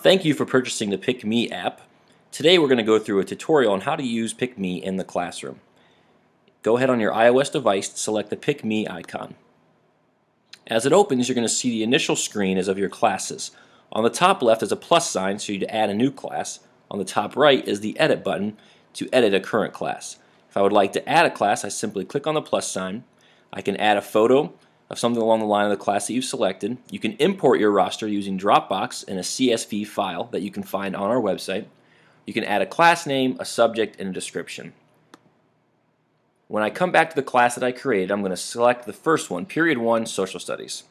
Thank you for purchasing the PickMe app. Today we're going to go through a tutorial on how to use PickMe in the classroom. Go ahead on your iOS device to select the PickMe icon. As it opens, you're going to see the initial screen is of your classes. On the top left is a plus sign so you to add a new class. On the top right is the edit button to edit a current class. If I would like to add a class, I simply click on the plus sign. I can add a photo of something along the line of the class that you've selected. You can import your roster using Dropbox in a CSV file that you can find on our website. You can add a class name, a subject, and a description. When I come back to the class that I created, I'm going to select the first one, Period 1, Social Studies.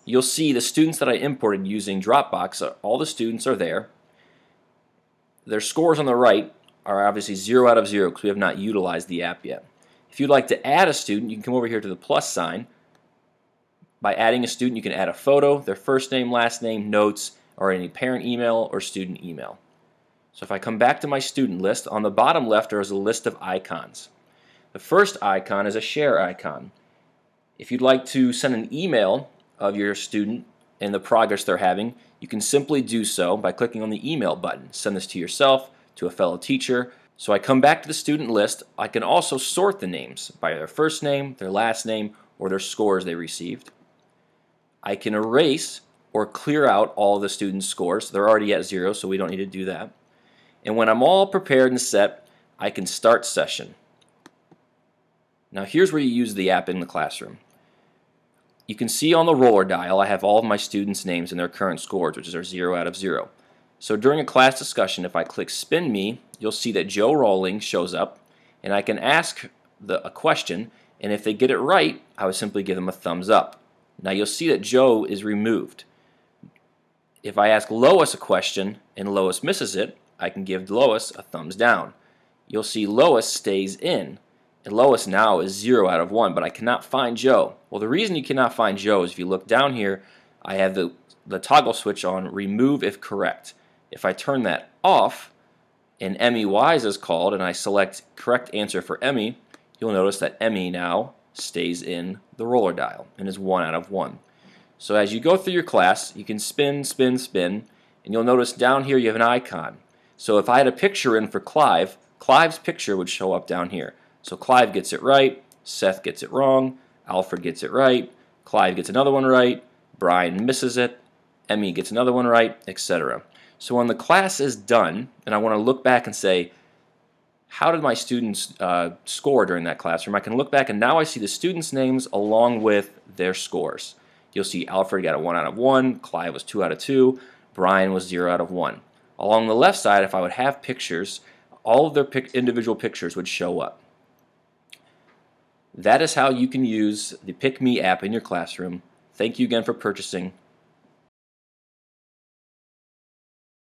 You'll see the students that I imported using Dropbox, all the students are there. Their scores on the right are obviously 0 out of 0 because we have not utilized the app yet. If you'd like to add a student, you can come over here to the plus sign. By adding a student, you can add a photo, their first name, last name, notes, or any parent email or student email. So if I come back to my student list, on the bottom left there is a list of icons. The first icon is a share icon. If you'd like to send an email of your student and the progress they're having, you can simply do so by clicking on the email button. Send this to yourself, to a fellow teacher. So I come back to the student list. I can also sort the names by their first name, their last name, or their scores they received. I can erase or clear out all the students' scores. They're already at 0, so we don't need to do that. And when I'm all prepared and set, I can start session. Now here's where you use the app in the classroom. You can see on the roller dial I have all of my students' names and their current scores, which are 0 out of 0. So during a class discussion, if I click Spin Me, you'll see that Joe Rawling shows up, and I can ask a question, and if they get it right, I would simply give them a thumbs up. Now you'll see that Joe is removed. If I ask Lois a question and Lois misses it, I can give Lois a thumbs down. You'll see Lois stays in, and Lois now is 0 out of 1, but I cannot find Joe. Well, the reason you cannot find Joe is if you look down here, I have the toggle switch on Remove if Correct. If I turn that off and Emmy Wise is called and I select correct answer for Emmy, you'll notice that Emmy now stays in the roller dial and is 1 out of 1. So as you go through your class, you can spin, spin, spin, and you'll notice down here you have an icon. So if I had a picture in for Clive, Clive's picture would show up down here. So Clive gets it right, Seth gets it wrong, Alfred gets it right, Clive gets another one right, Brian misses it, Emmy gets another one right, etc. So when the class is done, and I want to look back and say, how did my students score during that classroom? I can look back and now I see the students' names along with their scores. You'll see Alfred got a 1 out of 1, Clive was 2 out of 2, Brian was 0 out of 1. Along the left side, if I would have pictures, all of their individual pictures would show up. That is how you can use the PickMe app in your classroom. Thank you again for purchasing.